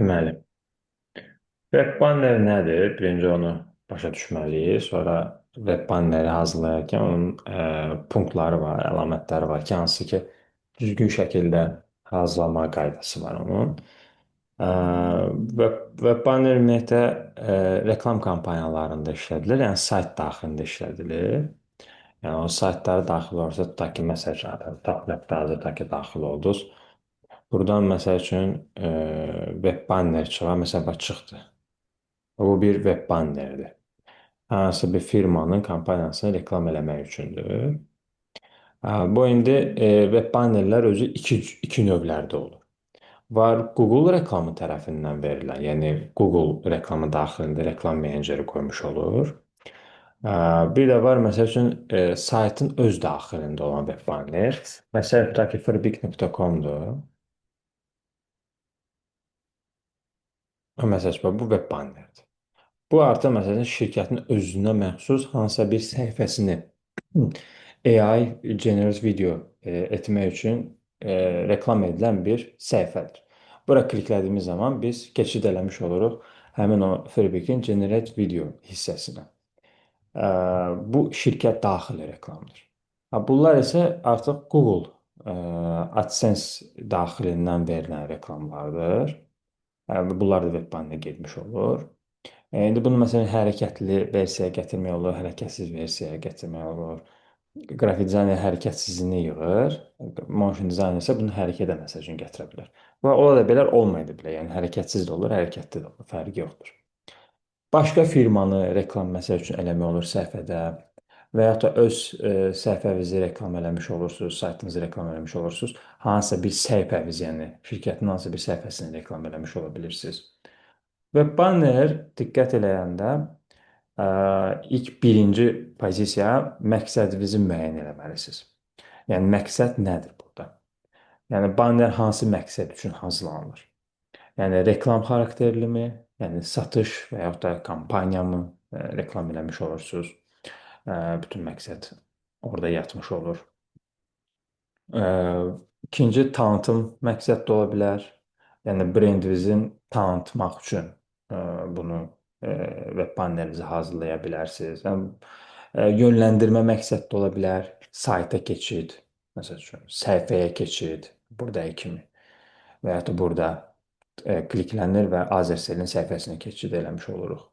Deməli, web banner nədir? Birinci onu başa düşməliyik. Sonra web banneri hazırlayarkən onun punktları var, əlamətləri var ki, hansı ki, düzgün şəkildə hazırlama qaydası var onun. Ə, web banner ümumiyyətlə reklam kampanyalarında işlədilir, yəni sayt daxilində işlədilir. Yəni o saytlara daxil olursa, tutaq ki, məsəl üçün, tabletdə tutaq ki, daxil oldunuz. Buradan məsəl üçün web banner çıxar, məsələn, bax çıxdı. Bu bir web bannerdir. Hansı bir firmanın kampaniyasını reklam eləmək üçündür. Bu indi web bannerlər özü iki növlərdə olur. Var Google reklamı tərəfindən verilən, yəni Google reklamı daxilində reklam meneceri qoymuş olur. Bir də var məsəl üçün saytın öz daxilində olan web banner. Məsələn, tutaq ki, freebik.com-dur. Məsəl üçün bu web bannerdir. Bu artıq məsələn şirkətin özünə məxsus hansısa bir səhifəsini AI generate video etmək üçün reklam edilən bir səhifədir. Bura kliklədiyimiz zaman biz keçid eləmiş oluruq həmin o Freebikin generate video hissəsinə. Bu şirkət daxili reklamdır. Bunlar isə artıq Google AdSense daxilindən verilən reklamlardır. Bunlar da web bannerə getmiş olur. İndi bunu məsələn hərəkətli versiyaya gətirmək olur, hərəkətsiz versiyaya gətirmək olur. Qrafik dizayner hərəkətsizini yığır, motion dizayner isə bunu hərəkətə məsəl üçün gətirə bilər. Və ola da bilər, olmaya da bilər. Yəni hərəkətsiz də olur, hərəkətli də olur, fərqi yoxdur. Başqa firmanı reklam məsəl üçün eləmək olur səhifədə və yaxud da öz səhifənizi reklam eləmiş olursunuz, saytınızı reklam eləmiş olursunuz. Hansısa bir səhifəniz, yəni şirkətin hansısa bir səhifəsini reklam eləmiş ola bilirsiniz. Web banner diqqət eləyəndə ilk birinci pozisiya məqsədinizi müəyyən etməlisiniz. Yəni məqsəd nədir burada? Yəni banner hansı məqsəd üçün hazırlanır? Yəni reklam xarakterlimi, yəni satış və yaxud da kampaniyamı reklam eləmiş olursunuz. Bütün məqsəd orada yatmış olur. İkinci tanıtım məqsəd də ola bilər. Yəni brendinizin tanıtmaq üçün bunu web bannerinizi hazırlaya bilərsiniz. Yəni yönləndirmə məqsəd də ola bilər. Sayta keçid, məsəl üçün səhifəyə keçid, buradakı kimi və ya da burada kliklənir və Azerselin səhifəsinə keçid eləmiş oluruq.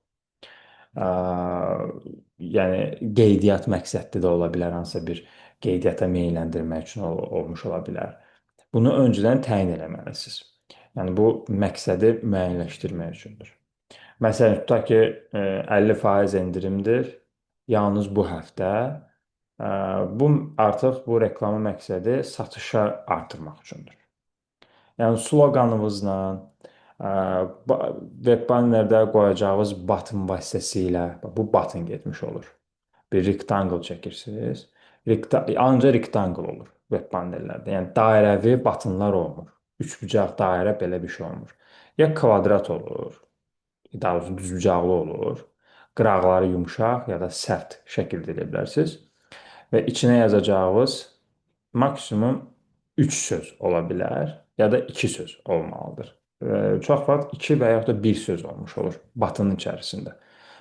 Yəni qeydiyyat məqsədli də ola bilər, hansısa bir qeydiyyata meyləndirmək üçün olmuş ola bilər. Bunu öncədən təyin eləməlisiniz. Yəni bu məqsədi müəyyənləşdirmək üçündür. Məsələn, tutaq ki, 50% endirimdir, yalnız bu həftə. Bu artıq bu reklamın məqsədi satışa artırmaq üçündür. Yəni sloqanınızla, web bannerdə qoyacağınız button vasitəsilə, bu button getmiş olur. Bir rectangle çəkirsiniz. Ancaq rectangle olur web bannerlərdə. Yəni dairəvi buttonlar olmur. Üçbucaq dairə belə bir şey olmur. Ya kvadrat olur, daha doğrusu düzbucaqlı olur. Qıraqları yumşaq ya da sərt şəkildə edə bilərsiniz. Və içinə yazacağınız maksimum 3 söz ola bilər ya da 2 söz olmalıdır. Çox vaxt 2 və yaxud da 1 söz olmuş olur batının içərisində.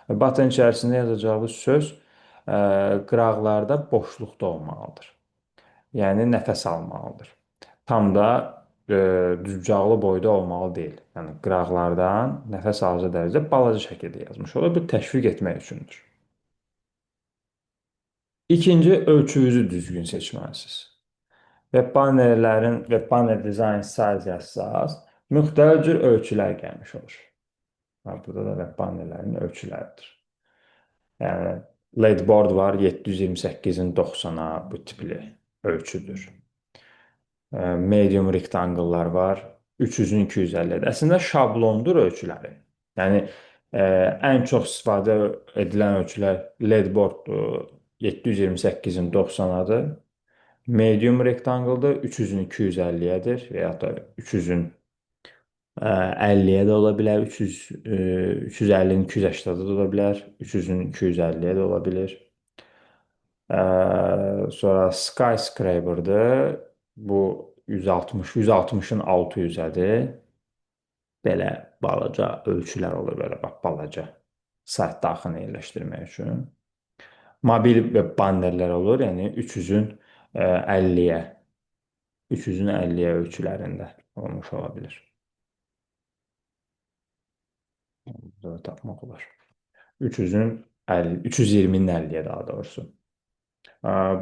Batının içərisində yazacağınız söz qıraqlarda boşluqda olmalıdır. Yəni nəfəs almalıdır. Tam da düzbucaqlı boyda olmalı deyil. Yəni qıraqlardan nəfəs alıcı dərəcədə balaca şəkildə yazmış olur. Bu təşviq etmək üçündür. İkinci, ölçünüzü düzgün seçməlisiniz. Web banner design size yazsaz, müxtəlif cür ölçülər gəlmiş olur. Burada da web bannerlərin ölçüləridir. Yəni LED board var 728-in 90-a bu tipli ölçüdür. Medium rectangle'lar var 300-ün 250-dir. Əslində şablondur ölçüləri. Yəni ən çox istifadə edilən ölçülər LED boarddur 728-in 90-adır. Medium rectangle'dır 300-ün 250-yədir və ya da 300-ün 50-yə də ola bilər, 350-nin 280-də də ola bilər, 300-ün 250-yə də ola bilər. Sonra skyscraper'dır. Bu 160-ın 600-ədir. belə balaca ölçülər olur, belə bax balaca sayt daxilini yerləşdirmək üçün. Mobil və bannerlər olur, yəni 350-yə 350-yə ölçülərində olmuş ola bilər. Burada tapmaq olar. 320-nin 50-yə daha doğrusu.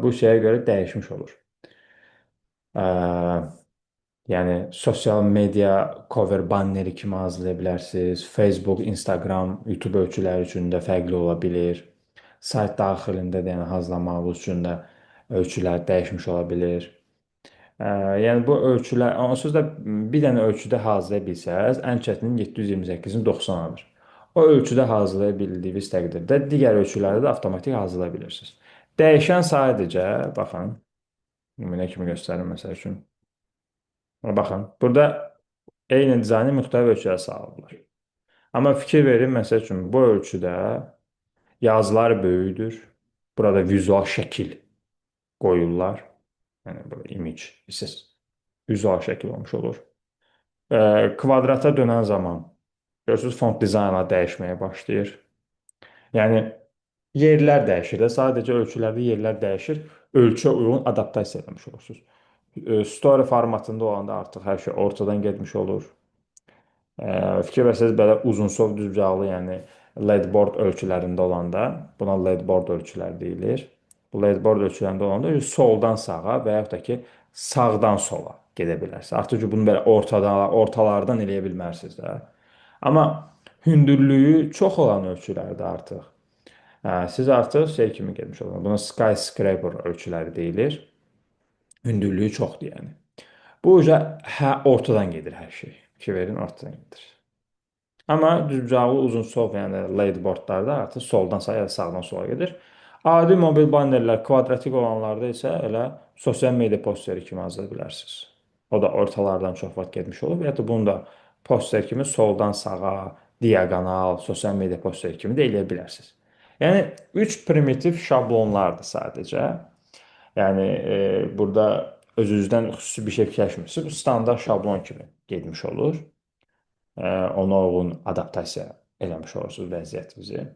Bu şeyə görə dəyişmiş olur. Yəni sosial media cover banneri kimi hazırlaya bilərsiniz. Facebook, Instagram, YouTube ölçüləri üçün də fərqli ola bilər. Sayt daxilində də yəni hazırlamağınız üçün də ölçülər dəyişmiş ola bilər. Yəni bu ölçülər, onsuz da bir dənə ölçüdə hazırlaya bilsəz, ən çətini 728-in 90-adır. O ölçüdə hazırlaya bildiyiniz təqdirdə digər ölçüləri də avtomatik hazırlaya bilirsiniz. Dəyişən sadəcə, baxın, nümunə kimi göstərim məsəl üçün. Baxın, burada eyni dizaynı müxtəlif ölçülərə salırlar. Amma fikir verin, məsəl üçün, bu ölçüdə yazılar böyükdür. Burada vizual şəkil qoyurlar. Yəni, burada image, vizual şəkil olmuş olur. Kvadrata dönən zaman, görürsünüz, font dizaynı dəyişməyə başlayır. Yəni, yerlər dəyişir də, sadəcə ölçülərdə yerlər dəyişir. Ölçüyə uyğun adaptasiya etmiş olursunuz. Story formatında olanda artıq hər şey ortadan getmiş olur. Fikir versəniz belə uzunsov düzbucaqlı, yəni LED-board ölçülərində olanda, buna LED-board ölçülər deyilir. Bu LED-board ölçülərində olanda soldan sağa və yaxud da ki, sağdan sola gedə bilərsiniz. Artıq ki, bunu belə ortalardan eləyə bilmərsiniz də. Amma hündürlüyü çox olan ölçülərdə artıq siz artıq şey kimi getmiş olursunuz. Buna skyscraper ölçüləri deyilir. Hündürlüyü çoxdur yəni. Bu uca ortadan gedir hər şey. Fikir verin, ortadan gedir. Amma düzbucaqlı uzunsov, yəni LED-boardlarda artıq soldan sağa ya da sağdan sola gedir. Adi mobil bannerlər kvadratik olanlarda isə elə sosial media posteri kimi hazırlaya bilərsiniz. O da ortalardan çox vaxt getmiş olur və ya da bunu da poster kimi soldan sağa, diaqonal, sosial media posteri kimi də eləyə bilərsiniz. Yəni 3 primitiv şablonlardır sadəcə. Yəni burada özünüzdən xüsusi bir şey fikirləşmirsiniz. Bu standart şablon kimi getmiş olur. Ona uyğun adaptasiya eləmiş olursunuz vəziyyətinizi.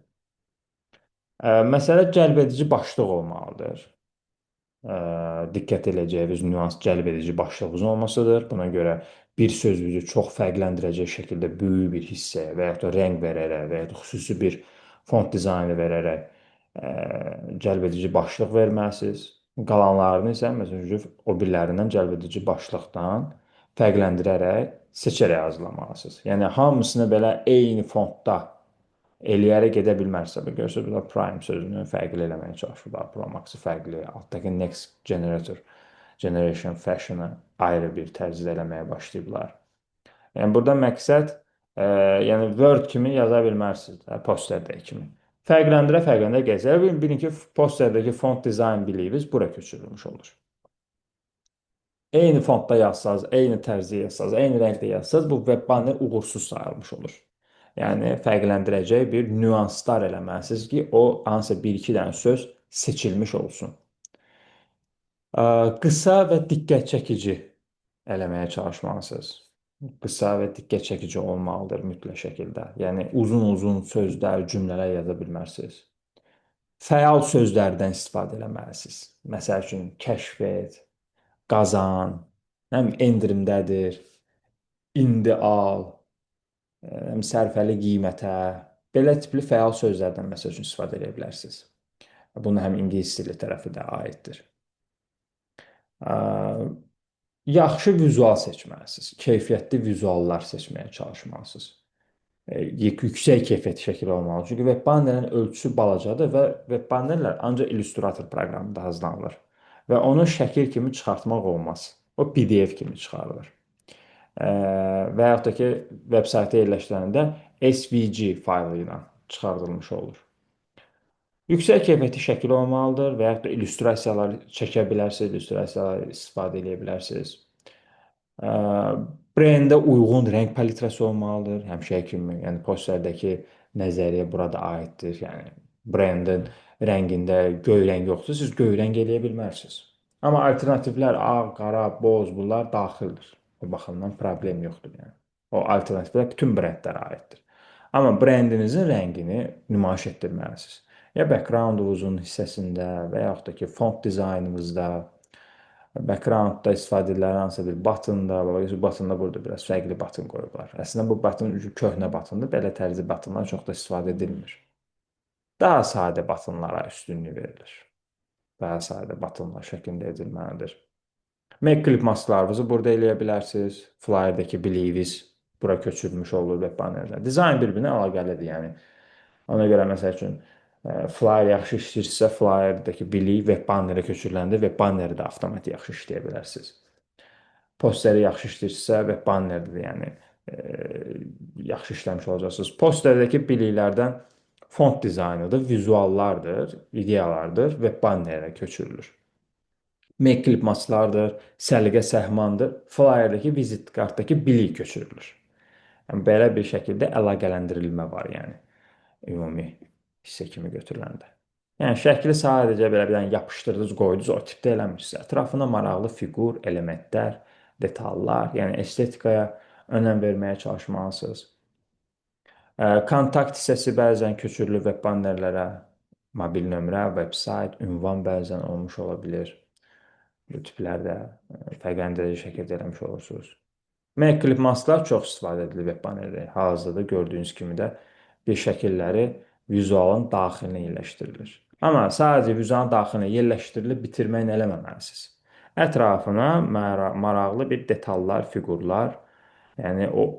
Məsələ cəlbedici başlıq olmalıdır. Diqqət edəcəyiniz nüans cəlbedici başlığınızın olmasıdır. Buna görə bir sözünüzü çox fərqləndirəcək şəkildə böyük bir hissəyə və yaxud da rəng verərək və yaxud da xüsusi bir font dizaynı verərək cəlbedici başlıq verməlisiniz. Qalanlarını isə məsələn o birlərindən cəlbedici başlıqdan fərqləndirərək seçərək hazırlamalısınız. Yəni hamısını belə eyni fontda eləyərək gedə bilməzsə, görürsünüz, burada prime sözünü fərqli eləməyə çalışırlar. Pro Max-ı fərqli, altdakı next generation fashion-ı ayrı bir tərzdə eləməyə başlayıblar. Yəni burada məqsəd yəni Word kimi yaza bilmərsiniz, posterdəki kimi. Fərqləndirə gəzər. Bilin ki, posterdəki font dizayn biliyiniz bura köçürülmüş olur. Eyni fontda yazsanız, eyni tərzdə yazsanız, eyni rəngdə yazsanız, bu web banner uğursuz sayılmış olur. Yəni, fərqləndirəcək bir nüanslar eləməlisiniz ki, o hansısa bir-iki dənə söz seçilmiş olsun. Qısa və diqqət çəkici eləməyə çalışmalısınız. Qısa və diqqət çəkici olmalıdır mütləq şəkildə. Yəni, uzun-uzun sözlər, cümlələr yaza bilmərsiniz. Fəal sözlərdən istifadə eləməlisiniz. Məsəl üçün, kəşf et, qazan, endirimdədir, indi al, sərfəli qiymətə, belə tipli fəal sözlərdən məsəl üçün istifadə edə bilərsiniz. Bunun həm ingilis dili tərəfi də aiddir. Yaxşı vizual seçməlisiniz. Keyfiyyətli vizuallar seçməyə çalışmalısınız. Yüksək keyfiyyətli şəkil olmalı. Çünki web bannerin ölçüsü balacadır və web bannerlər ancaq Illustrator proqramında hazırlanılır. Və onu şəkil kimi çıxartmaq olmaz. O PDF kimi çıxarılır. Və yaxud da ki, veb saytı yerləşdirəndə SVG faylı ilə çıxardılmış olur. Yüksək keyfiyyətli şəkil olmalıdır və yaxud da illüstrasiyalar çəkə bilərsiniz, illüstrasiyalar istifadə edə bilərsiniz. Brendə uyğun rəng palitrası olmalıdır, həmişə kimi, yəni posterdəki nəzəriyyə burada aiddir. Yəni brendin rəngində göy rəng yoxdur, siz göy rəng eləyə bilmərsiniz. Amma alternativlər ağ, qara, boz bunlar daxildir. O baxımdan problem yoxdur yəni. O alternativlər bütün brendlərə aiddir. Amma brendinizin rəngini nümayiş etdirməlisiniz. Ya backgroundunuzun hissəsində və yaxud da ki, font dizaynınızda, backgroundda istifadə edilən hansısa bir buttonda, buttonda burada biraz fərqli button qoyublar. Əslində bu button köhnə buttondur, belə tərzi buttonlar çox da istifadə edilmir. Daha sadə buttonlara üstünlük verilir. Daha sadə buttonlar şəklində edilməlidir. Make clip masklarınızı burada eləyə bilərsiniz. Flyerdəki beliefs bura köçürülmüş olur web bannerdə. Dizayn bir-birinə əlaqəlidir, yəni. Ona görə məsəl üçün flyer yaxşı işləyirsə, flyerdəki belief web bannerə köçürüləndə web banneri də avtomatik yaxşı işləyə bilərsiniz. Posteri yaxşı işləyirsə web bannerdə də, yəni yaxşı işləmiş olacaqsınız. Posterdəki biliklərdən font dizaynıdır, vizuallardır, ideyalardır, web bannerə köçürülür. Make clip masklardır, səliqə səhmandır, flyerdəki vizit kartdakı bilik köçürülür. Yəni, belə bir şəkildə əlaqələndirilmə var, yəni ümumi hissə kimi götürüləndə. Yəni şəkli sadəcə belə bir dənə yapışdırdınız, qoydunuz, o tipdə eləmirsinizsə, ətrafına maraqlı fiqur, elementlər, detallar, yəni estetikaya önəm verməyə çalışmalısınız. Kontakt hissəsi bəzən köçürülür web bannerlərə, mobil nömrə, veb-sayt, ünvan bəzən olmuş ola bilir. Bu tiplərdə fərqləndirici şəkildə eləmiş olursunuz. Make clip masklar çox istifadə edilir web bannerdə. Hal-hazırda gördüyünüz kimi də bir şəkilləri vizualın daxilinə yerləşdirilir. Amma sadəcə vizualın daxilinə yerləşdirilib bitirməklə eləməməlisiniz. Ətrafına maraqlı bir detallar, fiqurlar, yəni o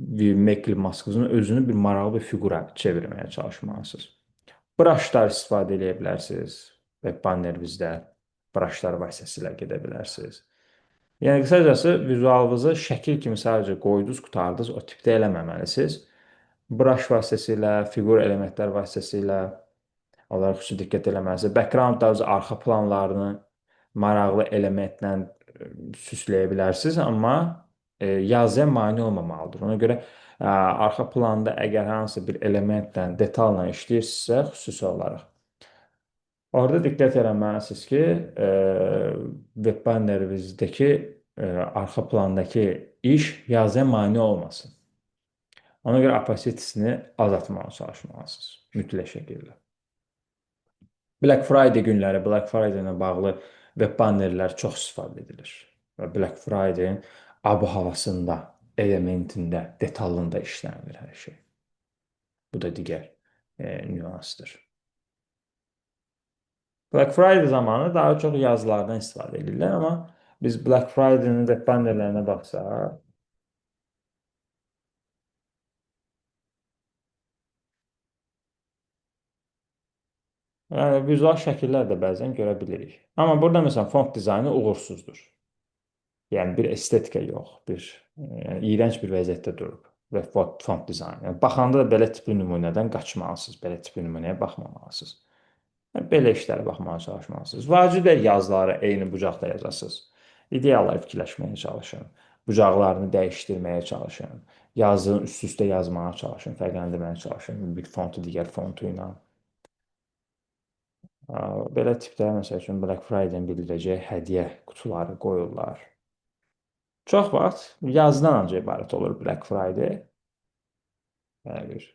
make clip maskınızın özünü bir maraqlı bir fiqura çevirməyə çalışmalısınız. Brushlar istifadə edə bilərsiniz web bannerinizdə. Brushlar vasitəsilə gedə bilərsiniz. Yəni, qısacası, vizualınızı şəkil kimi sadəcə qoydunuz, qutardınız, o tipdə eləməməlisiniz. Brush vasitəsilə, fiqur elementlər vasitəsilə onlara xüsusi diqqət eləməlisiniz. Backgroundlarınızı, arxa planlarını maraqlı elementlə süsləyə bilərsiniz, amma yazıya mane olmamalıdır. Ona görə arxa planda əgər hansısa bir elementlə, detalla işləyirsinizsə, xüsusi olaraq orada diqqət eləməlisiniz ki, web bannerinizdəki arxa plandakı iş yazıya mane olmasın. Ona görə opacitysini azaltmağa çalışmalısınız mütləq şəkildə. Black Friday günləri, Black Friday ilə bağlı web bannerlər çox istifadə edilir. Və Black Friday-in ab-havasında, elementində, detalında işlənilir hər şey. Bu da digər nüansdır. Black Friday zamanı daha çox yazılardan istifadə edirlər, amma biz Black Friday-nin web bannerlərinə baxsaq, yəni vizual şəkillər də bəzən görə bilirik. Amma burada məsələn font dizaynı uğursuzdur. Yəni bir estetika yox, yəni iyrənc bir vəziyyətdə durub və font dizaynı. Yəni, baxanda da belə tipli nümunədən qaçmalısınız, belə tipli nümunəyə baxmamalısınız. Yəni, belə işlərə baxmağa çalışmalısınız. Vacib deyil yazıları eyni bucaqda yazasınız. İdeyalar fikirləşməyə çalışın. Bucaqlarını dəyişdirməyə çalışın. Yazını üst-üstə yazmağa çalışın, fərqləndirməyə çalışın. Bir fontu digər fontu ilə. Belə tipdə, məsəl üçün, Black Friday-in bildirəcək hədiyyə qutuları qoyurlar. Çox vaxt yazıdan ancaq ibarət olur Black Friday. Yəni bir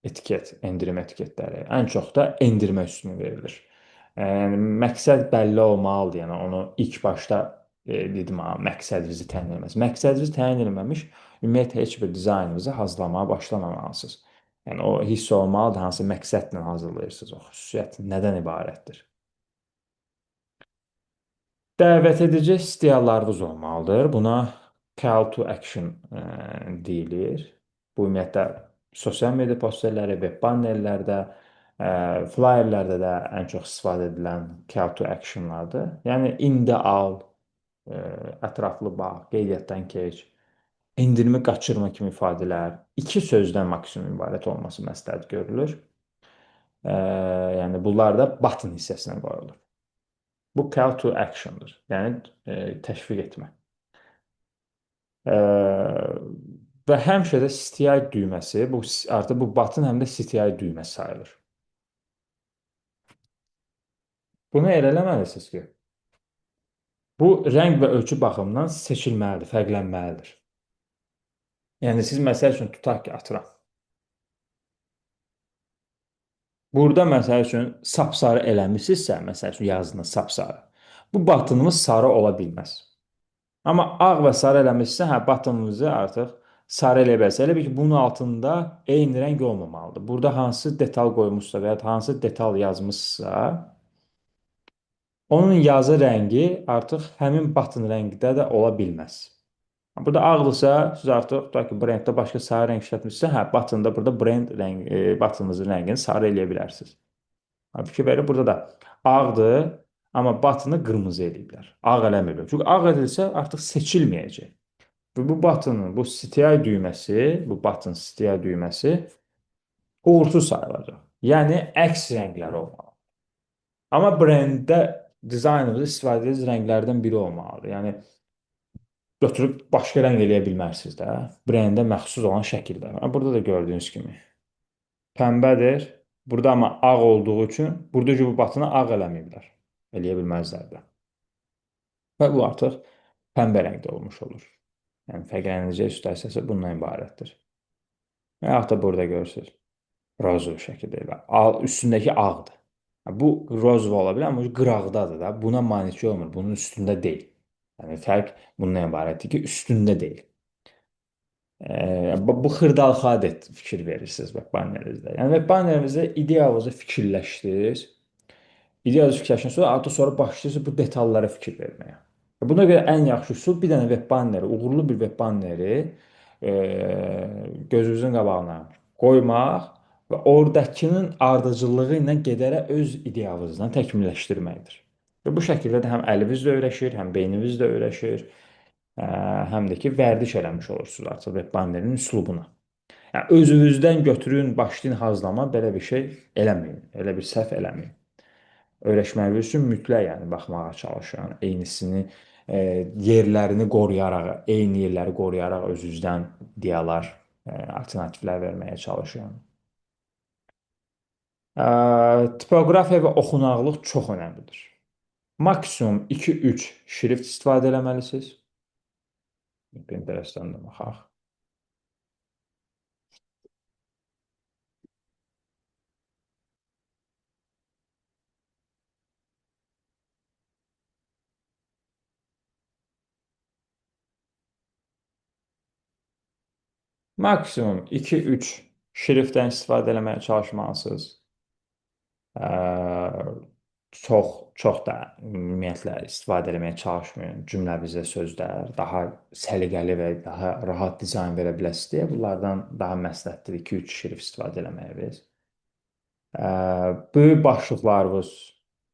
etiket, endirim etiketləri. Ən çox da endirmə üstünü verilir. Yəni məqsəd bəlli olmalıdır. Yəni onu ilk başda dedim, məqsədinizi təyin etməz. Məqsədinizi təyin etməmiş ümumiyyətlə heç bir dizaynınızı hazırlamağa başlamamalısınız. Yəni o hiss olmalıdır hansı məqsədlə hazırlayırsınız, o xüsusiyyət nədən ibarətdir. Dəvət edici istiyalarınız olmalıdır. Buna call to action deyilir. Bu ümumiyyətlə sosial media postlərləri, web bannerlərdə, flyerlərdə də ən çox istifadə edilən call to actionlardır. Yəni indi al, ətraflı bax, qeydiyyatdan keç, endirimi qaçırma kimi ifadələr, iki sözdən maksimum ibarət olması məsləhət görülür. Yəni bunlar da button hissəsinə qoyulur. Bu call to action'dır. Yəni təşviq etmə. Və həmişə də CTI düyməsi, artıq bu button həm də CTI düyməsi sayılır. Bunu elə eləməlisiniz ki, bu rəng və ölçü baxımından seçilməlidir, fərqlənməlidir. Yəni siz məsəl üçün tutaq ki, atıram. Burada məsəl üçün sapsarı eləmisinizsə, məsəl üçün yazınız sapsarı. Bu batınımız sarı ola bilməz. Amma ağ və sarı eləmisinizsə, hə, batınımızı artıq sarı eləyə bilərsiniz. Elə bil ki, bunun altında eyni rəng olmamalıdır. Burada hansı detal qoymusunuzsa və ya hansı detal yazmışsa, onun yazı rəngi artıq həmin batın rəngdə də ola bilməz. Burada ağdırsa, siz artıq tutaq ki, brenddə başqa sarı rəng işlətmişsə, hə, batında burada brend rəng, batınızın rəngini sarı eləyə bilərsiniz. Ha, fikir verin, burada da ağdır, amma batını qırmızı eləyiblər. Ağ eləmir. Çünki ağ edilsə artıq seçilməyəcək. Və bu batının, bu STI düyməsi, bu batın STI düyməsi uğursuz sayılacaq. Yəni əks rənglər olmalı. Amma brenddə dizaynımızda istifadə edəcəyimiz rənglərdən biri olmalıdır. Yəni götürüb başqa rəng eləyə bilmərsiniz də. Brendə məxsus olan şəkildə. Burada da gördüyünüz kimi pəmbədir. Burada amma ağ olduğu üçün burada bu batını ağ eləməyiblər. Eləyə bilməzlər də. Və bu artıq pəmbə rəngdə olmuş olur. Yəni fərqlənəcək üstə hissəsi bundan ibarətdir. Və yaxud da burada görürsünüz. Rozov şəkildə elə. Üstündəki ağdır. Bu rozov ola bilər, amma qıraqdadır da. Buna manikür olmur. Bunun üstündə deyil. Yəni fərq bundan ibarətdir ki, üstündə deyil. Bu xırdalıq adət fikir verirsiniz web bannerimizdə. Yəni web bannerimizdə idealınızı fikirləşdiniz. İdealınızı fikirləşdikdən sonra artıq sonra başlayırsınız bu detallara fikir verməyə. Buna görə ən yaxşı üsul bir dənə web banneri, uğurlu bir web banneri e, gözünüzün qabağına qoymaq və oradakının ardıcıllığı ilə gedərək öz idealınızdan təkmilləşdirməkdir. Və bu şəkildə də həm əliniz də öyrəşir, həm beyniniz də öyrəşir, həm də ki, vərdiş eləmiş olursunuz artıq web bannerinin üslubuna. Yəni, özünüzdən götürün, başlayın hazırlama, belə bir şey eləməyin, elə bir səhv eləməyin. Öyrəşməyiniz üçün mütləq yəni baxmağa çalışın. Eynisini yerlərini qoruyaraq, eyni yerləri qoruyaraq özünüzdən iddialar, alternativlər verməyə çalışın. Tipoqrafiya və oxunaqlıq çox önəmlidir. Maksimum 2-3 şrift istifadə etməlisiniz. Pinterestdən də baxaq. Maksimum 2-3 şriftdən istifadə etməyə çalışmalısınız. Çox çox da ümumiyyətlə istifadə etməyə çalışmayın. Cümləvizə sözlər daha səliqəli və daha rahat dizayn verə biləsiniz deyə bunlardan daha məsləhətdir 2-3 şrift istifadə etməyiniz. Böyük başlıqlarınız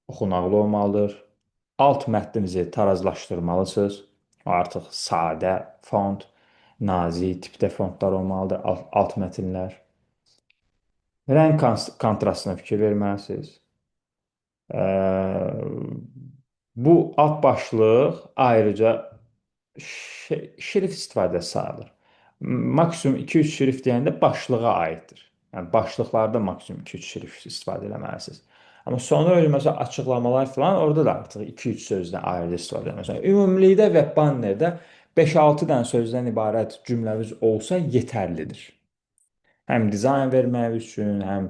oxunaqlı olmalıdır. Alt mətninizi tarazlaşdırmalısınız. Artıq sadə font, nazik tipdə fontlar olmalıdır, alt mətnlər. Rəng kontrastına fikir verməlisiniz. Bu alt başlıq ayrıca şrift istifadəsi sayılır. Maksimum 2-3 şrift deyəndə başlığa aiddir. Yəni başlıqlarda maksimum 2-3 şrift istifadə etməlisiniz. Amma sonra öyle məsələn açıqlamalar falan orada da artıq 2-3 sözdən ayrı istifadə etməlisiniz. Ümumilikdə web bannerdə 5-6 dənə sözdən ibarət cümləniz olsa yetərlidir. Həm dizayn vermək üçün, həm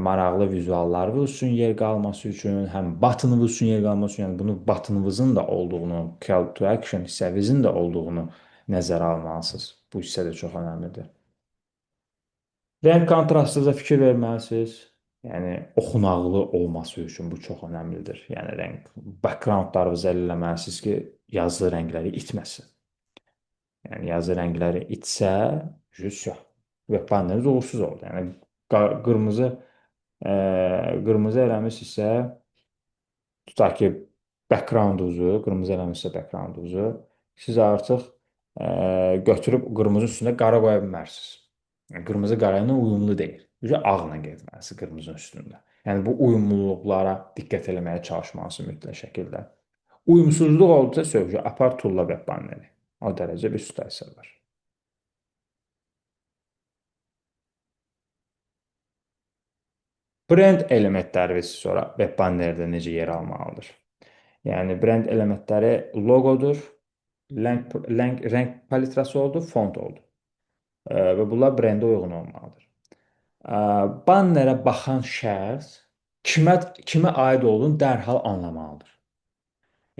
maraqlı vizuallarınız üçün yer qalması üçün, həm batınınız üçün yer qalması üçün, yəni bunu batınınızın da olduğunu, call to action hissəvizin də olduğunu nəzərə almalısınız. Bu hissə də çox önəmlidir. Rəng kontrastınıza fikir verməlisiniz. Yəni oxunaqlı olması üçün bu çox önəmlidir. Yəni rəng backgroundlarınızı eləməlisiniz ki, yazılı rəngləri itməsin. Yəni yazı rəngləri itsə, yox. Web banneriniz uğursuz oldu. Yəni qırmızı qırmızı eləmişsinizsə, tutaq ki, backgroundunuzu, qırmızı eləmişsə backgroundunuzu, siz artıq götürüb qırmızı üstündə qara qoya bilmərsiniz. Yəni, qırmızı qara ilə uyumlu deyil. Ağla getməlisiniz qırmızının üstündə. Yəni bu uyumluluqlara diqqət eləməyə çalışmalısınız mütləq şəkildə. Uyumsuzluq oldusa sövcü apar tulla web banneri. O dərəcə bir situasiya var. Brend elementləri sonra web bannerdə necə yer almalıdır? Yəni brend elementləri loqodur, rəng palitrası oldu, font oldu. və bunlar brendə uyğun olmalıdır. Bannerə baxan şəxs kimə aid olduğunu dərhal anlamalıdır.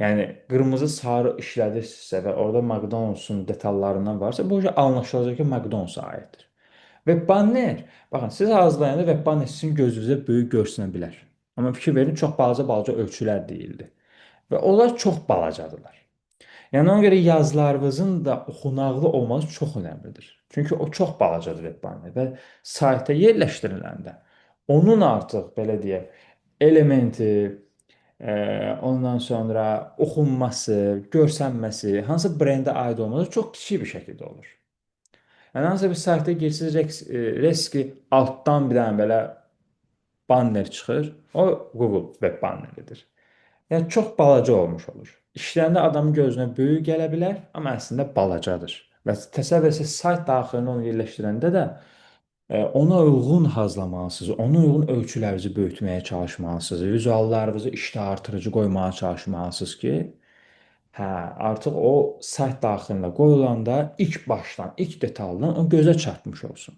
Yəni qırmızı, sarı işlədirsinizsə və orada McDonald's-un detallarından varsa, bu anlaşılacaq ki, McDonald's-a aiddir. Web banner, baxın, siz hazırlayanda web banner sizin gözünüzə böyük görsənə bilər. Amma fikir verin, çox balaca ölçülər deyildi. Və onlar çox balacadırlar. Yəni ona görə yazılarınızın da oxunaqlı olması çox önəmlidir. Çünki o çox balacadır web banner və sayta yerləşdiriləndə onun artıq belə deyək, elementi, ondan sonra oxunması, görsənməsi, hansı brendə aid olması çox kiçik bir şəkildə olur. Yəni hansısa bir saytda girsiniz, Reski altdan bir dənə belə banner çıxır. O Google web banneridir. Yəni çox balaca olmuş olur. İşləyəndə adamın gözünə böyük gələ bilər, amma əslində balacadır. Və təsəvvür etsəz sayt daxilinə onu yerləşdirəndə də ona uyğun hazırlamalısınız, ona uyğun ölçülərinizi böyütməyə çalışmalısınız, vizuallarınızı iştah artırıcı qoymağa çalışmalısınız ki, hə, artıq o sayt daxilinə qoyulanda ilk başdan, ilk detaldan o gözə çarpmış olsun.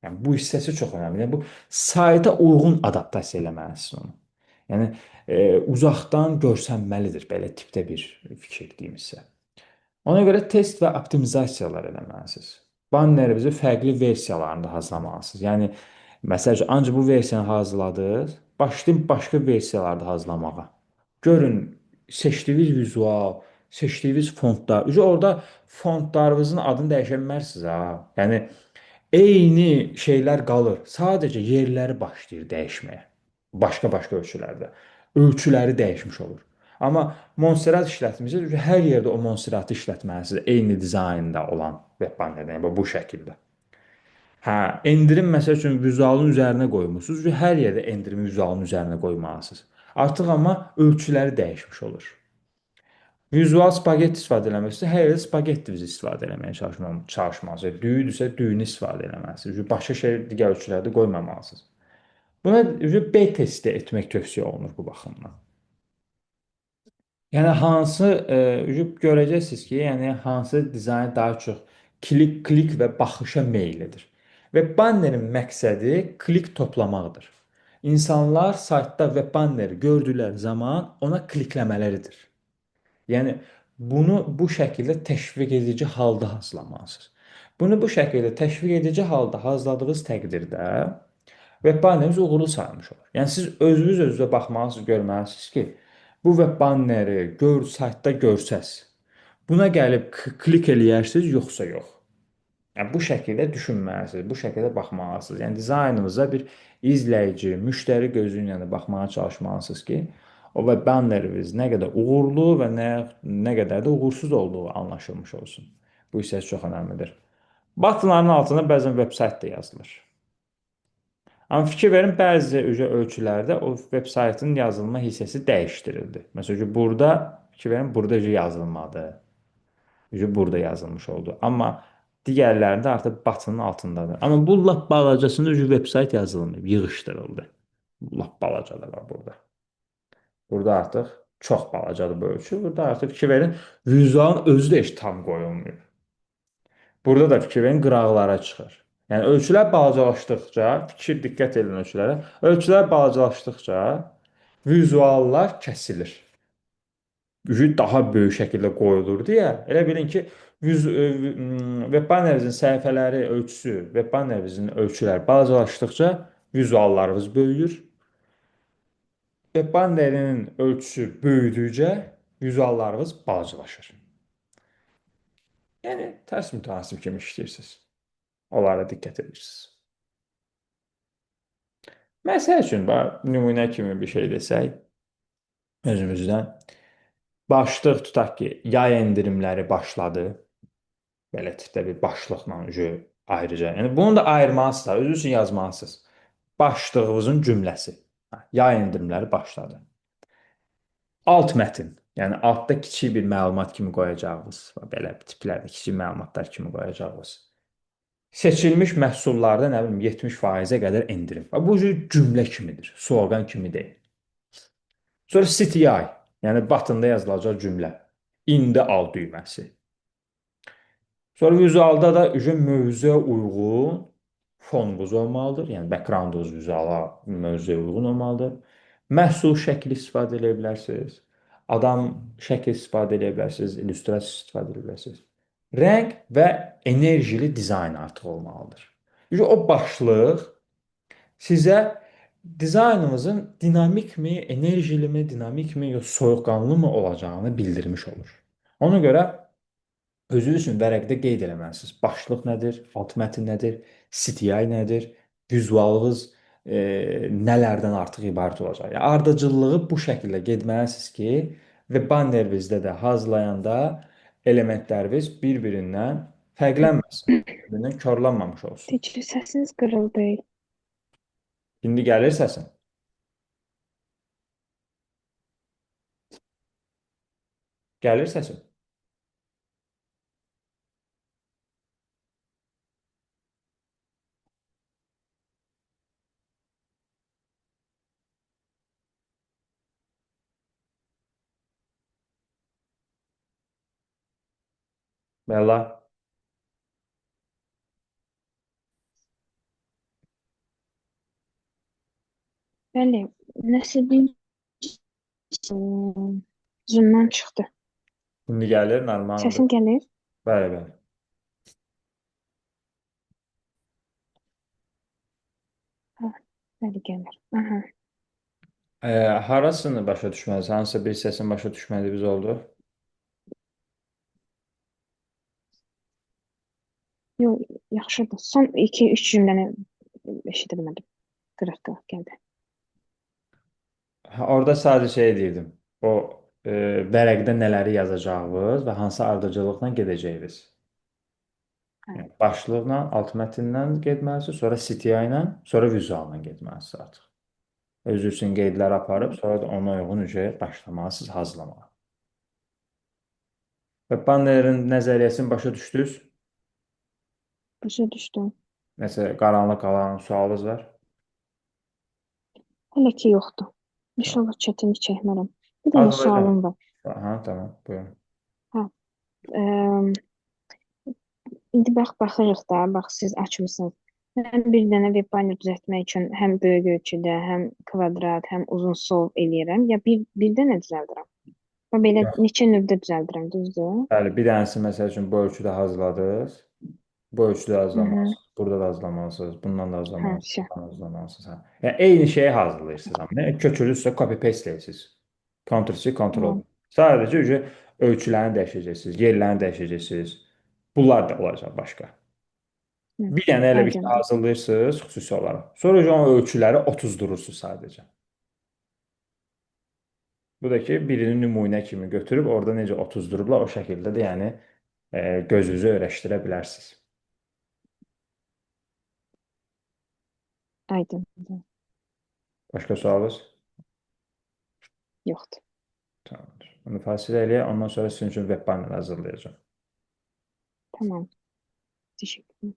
Yəni bu hissəsi çox önəmlidir. Yəni bu sayta uyğun adaptasiya eləməlisiniz onu. Yəni uzaqdan görsənməlidir belə tipdə bir fikir deyimizsə. Ona görə test və optimizasiyalar eləməlisiniz. Bannerinizi fərqli versiyalarında hazırlamalısınız. Yəni məsəl üçün ancaq bu versiyanı hazırladınız, başlayın başqa versiyalarda hazırlamağa. Görün seçdiyiniz vizual, seçdiyiniz fontlar. Orada fontlarınızın adını dəyişə bilmərsiniz ha. Yəni eyni şeylər qalır. Sadəcə yerləri başlayır dəyişməyə. Başqa-başqa ölçülərdə. Ölçüləri dəyişmiş olur. Amma Montserrat işlətmişsiniz, hər yerdə o Montserratı işlətməlisiniz. Eyni dizaynda olan web bannerdə, yəni bu şəkildə. Hə, endirim məsəl üçün vizualın üzərinə qoymusunuz, hər yerdə endirimi vizualın üzərinə qoymalısınız. Artıq amma ölçüləri dəyişmiş olur. Vizual spagetti istifadə eləmək hər yerdə spagetti istifadə eləməyə çalışmalısınız. Düyüdürsə düyünü istifadə eləməlisiniz. Başqa şey digər ölçülərdə qoymamalısınız. Buna B testi etmək tövsiyə olunur bu baxımdan. Yəni hansı görəcəksiniz ki, yəni hansı dizayn daha çox klik və baxışa meyillidir. Və bannerin məqsədi klik toplamaqdır. İnsanlar saytda və banneri gördükləri zaman ona klikləmələridir. Yəni bunu bu şəkildə təşviq edici halda hazırlamalısınız. Bunu bu şəkildə təşviq edici halda hazırladığınız təqdirdə web banneriniz uğurlu sayılmış olur. Yəni siz özünüzə baxmalısınız, görməlisiniz ki, bu web banneri saytda görsəz, buna gəlib klik eləyərsiniz, yoxsa yox. Yəni bu şəkildə düşünməlisiniz, bu şəkildə baxmalısınız. Yəni dizaynınıza bir izləyici, müştəri gözü ilə baxmağa çalışmalısınız ki, o web banneriniz nə qədər uğurlu və nə qədər də uğursuz olduğu anlaşılmış olsun. Bu hissəsi çox önəmlidir. Buttonların altında bəzən veb sayt da yazılır. Amma fikir verin, bəzi ölçülərdə o veb saytın yazılma hissəsi dəyişdirildi. Məsələn, burada fikir verin, burada yazılmadı. Burada yazılmış oldu. Amma digərlərində artıq buttonun altındadır. Amma bu lap balacasında veb sayt yazılmayıb, yığışdırıldı. Lap balacadır burada. Burada artıq çox balacadır bu ölçü. Burada artıq fikir verin, vizualın özü də heç tam qoyulmuyor. Burada da fikir verin, qıraqlara çıxır. Yəni ölçülər balacalaşdıqca, diqqət edin ölçülərə. Ölçülər balacalaşdıqca vizuallar kəsilir. Daha böyük şəkildə qoyulur deyə elə bilin ki, web bannerinizin səhifələri ölçüsü, web bannerinizin ölçüləri balacalaşdıqca vizuallarınız böyüyür. Web bannerinin ölçüsü böyüdükcə vizuallarınız balacalaşır. Yəni tərs mütənasib kimi işləyirsiniz. Onlara diqqət edirsiniz. Məsəl üçün, nümunə kimi bir şey desək, özümüzdən başlıq tutaq ki, yay endirimləri başladı. Belə tipdə bir başlıqla ayrıca. Yəni bunu da ayırmalısınız, özünüz üçün yazmalısınız. Başlığınızın cümləsi. Yay endirimləri başladı. Alt mətn. Yəni altda kiçik bir məlumat kimi qoyacağınız, belə tiplərdə kiçik məlumatlar kimi qoyacağınız. Seçilmiş məhsullarda nə bilim 70%-ə qədər endirim. Bu cümlə kimidir, sloqan kimi deyil. Sonra CTI, yəni buttonda yazılacaq cümlə. İndi al düyməsi. Sonra vizualda da mövzuya uyğun fonunuz olmalıdır. Yəni backgroundunuz vizuala, mövzuya uyğun olmalıdır. Məhsul şəkli istifadə edə bilərsiniz. Adam şəkli istifadə edə bilərsiniz, illüstrasiya istifadə edə bilərsiniz. Rəng və enerjili dizayn artıq olmalıdır. Çünki o başlıq sizə dizaynınızın dinamikmi, enerjilimi, dinamikmi, yoxsa soyuqqanlı mı olacağını bildirmiş olur. Ona görə özünüz üçün vərəqdə qeyd eləməlisiniz. Başlıq nədir, alt mətn nədir, CTI nədir, vizualınız nələrdən artıq ibarət olacaq. Yəni ardıcıllığı bu şəkildə getməlisiniz ki, və bannerinizdə də hazırlayanda elementləriniz bir-birindən fərqlənməsin, bir-birindən korlanmamış olsun. Təcili səsiniz qırıldı. İndi gəlir səsin. Gəlir səsin. Bəla. Bəli, nəsə bir Zoom-dan çıxdı. İndi gəlir, normaldır. Səsim gəlir? Bəli, bəli. Hə, bəli gəlir. Aha. Harasını başa düşməlisiniz? Hansısa bir hissəsini başa düşmədiyiniz oldu? Yox, yaxşıdır. Son 2-3 cümləni eşidə bilmədim. Qırıq-qırıq gəldi. Orada sadəcə şey deyirdim. O vərəqdə nələri yazacağınız və hansı ardıcıllıqla gedəcəyiniz. Hə, Yəni başlıqla, alt mətndən getməlisiniz, sonra CTI ilə, sonra vizualla getməlisiniz artıq. Öz üçün qeydlər aparıb, sonra da ona uyğun başlamalısınız hazırlamağa. Və bannerin nəzəriyyəsini başa düşdünüz? başa düşdüm. Nəsə qaranlıq qalan sualınız var? Hələ ki yoxdur. Tamam. İnşallah çətinlik çəkmərəm. Bir dənə Hazırlayacağım. sualım var. Aha, tamam, buyurun. Hə, ə, indi baxırıq da, bax siz açmısınız. Mən bir dənə web banner düzəltmək üçün həm böyük ölçüdə, həm kvadrat, həm uzun sol eləyirəm. Ya bir dənə düzəldirəm. Və belə neçə növdə düzəldirəm, düzdür? Bəli, bir dənəsi məsəl üçün bu ölçüdə hazırladınız. Bu ölçüdə Hı hı. hazırlamalısınız. Burada da hazırlamalısınız. Bundan da Hə, hazırlamalısınız. şə. Bundan da hazırlamalısınız. Hə. Yəni eyni şeyi hazırlayırsınız amma. Yəni, köçürürsünüz, copy paste edirsiniz. Ctrl-C, Ctrl-V. Tamam. Sadəcə ölçülərini dəyişəcəksiniz, yerlərini dəyişəcəksiniz. Bunlar da olacaq başqa. Hı. Bir dənə elə bir şey Aydındır. hazırlayırsınız xüsusi olaraq. Sonra o ölçüləri 30 durursunuz sadəcə. Bu da ki, birini nümunə kimi götürüb orada necə 30 durublar o şəkildə də yəni gözünüzü öyrəşdirə bilərsiniz. Aydındır. Başqa sualınız? Yoxdur. Tamamdır. Bunu fasilə eləyək, ondan sonra sizin üçün web banner hazırlayacağım. Tamam. Teşekkür ederim.